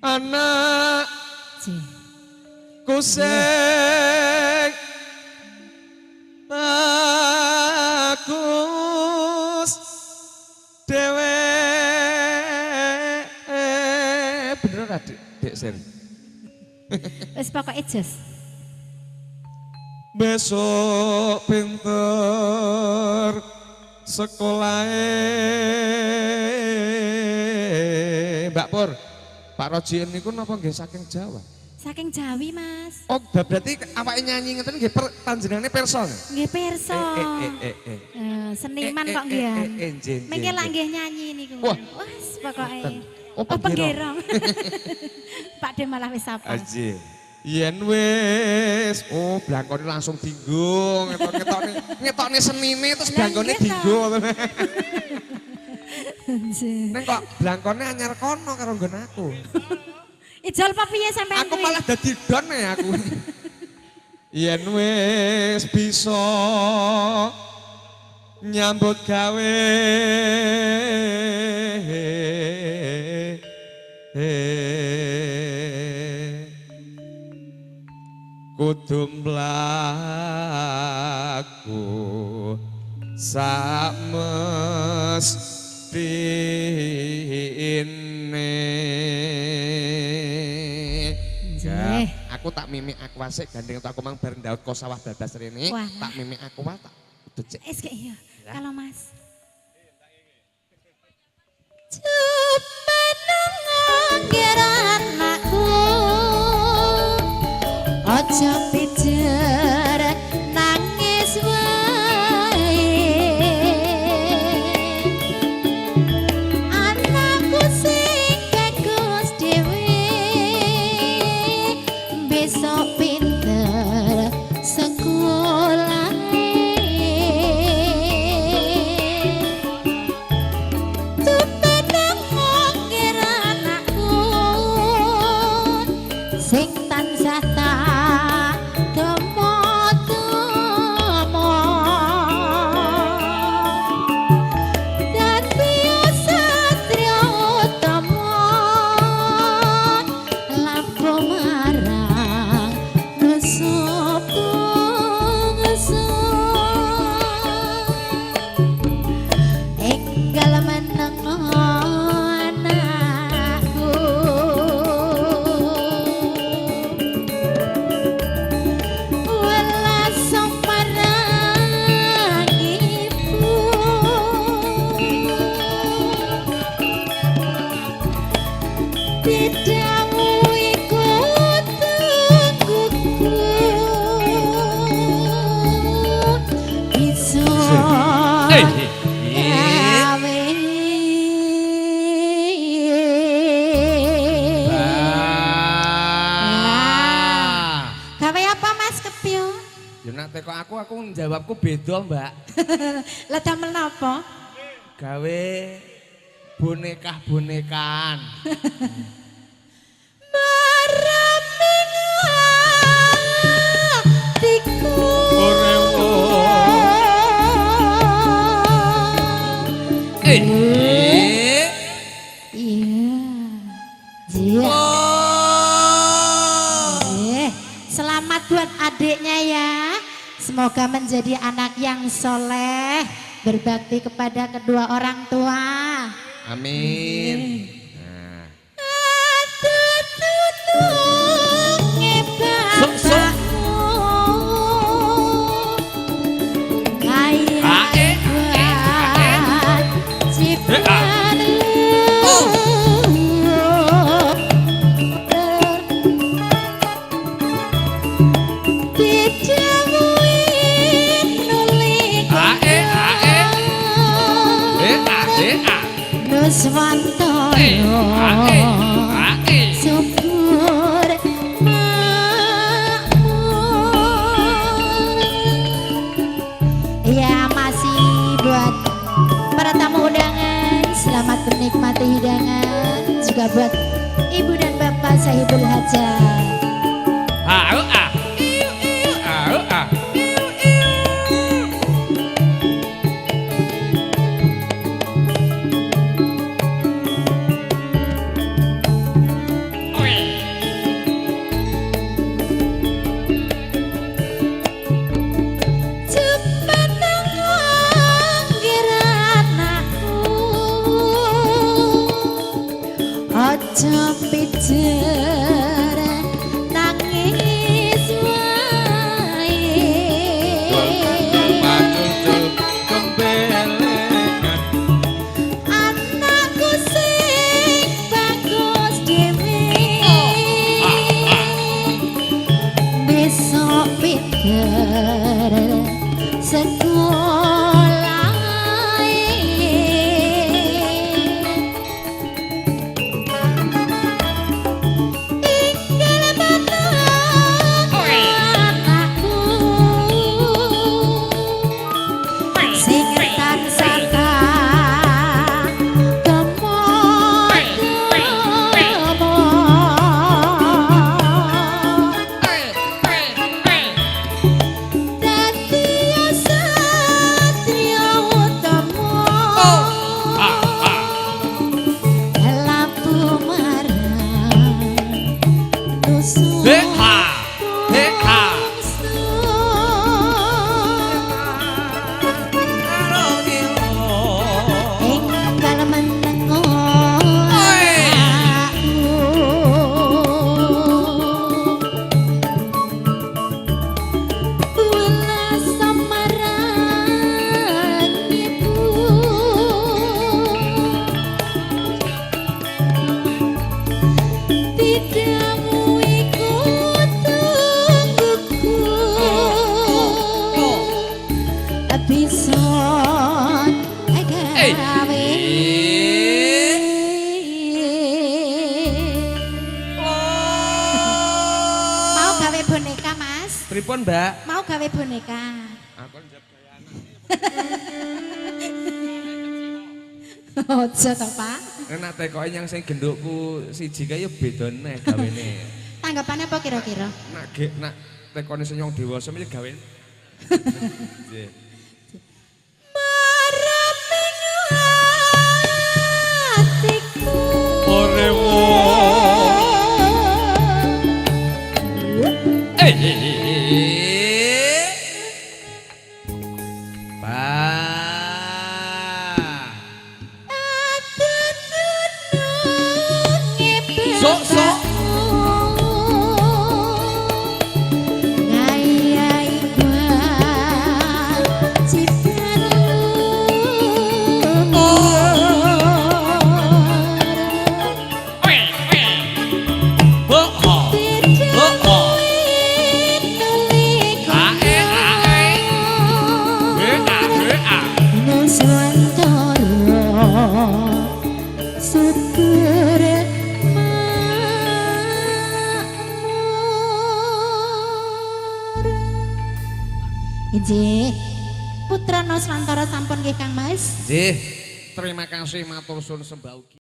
anak kusing bagus dewe bener adik dek sen wis pokoke jos besok pinter sekolahe Mbak Pur Pak Rojien niku napa nggih saking Jawa? Saking Jawi, Mas. Oh, berarti awake nyanyi ngeten nggih panjenengane perso. Nggih perso. Seniman kok nggih. Mengke lak nggih nyanyi niku. Wes pokoke. Oh, penggerong. Pak De malah wis apa? Aji. Yen wis, blangkone langsung dinggo, ngetokne senine terus blangkone dinggo. Neng kok blangkone anyar kono karo nggon aku. Ijol apa piye sampean? Aku malah dadi don ya aku. Yen wis bisa nyambut gawe kudu mlaku samestine. Aku tak mimik aku asik gandeng aku mang bareng Daud kok sawah babas rene. Tak mimik aku wae tak becek. Iya. Kalau Mas. Ojo pijer nangis wae anakku sing bagus dhewe besok pinter sekolah tumeneng ngger anakku sing tansah Aku jawabku beda, Mbak. Lah damel napa? Gawe boneka-bonekaan. Selamat buat adiknya ya. Semoga menjadi anak yang soleh, berbakti kepada kedua orang tua. Amin. Swantono subur makmur. Ya masih buat para tamu undangan, selamat menikmati hidangan. Juga buat ibu dan bapak sahibul hajat. ojo pijer nangis wae Pacul kembelengan anakku sing bagus dhewe besok pinter sekolah boneka Mas. Pripun Mbak? Mau gawe boneka. Aku njab gaya anak. Ojo to Pak. Nek tekoke yang sing gendukku siji kae ya beda neh gawene. Tanggapannya apa kira-kira? Nak tekone sing nyong dewasa iki gawe. Nggih. Nggih. Putra Nuswantara sampun nggih Kang Mas. Nggih. Terima kasih matur suwun sembah ugi.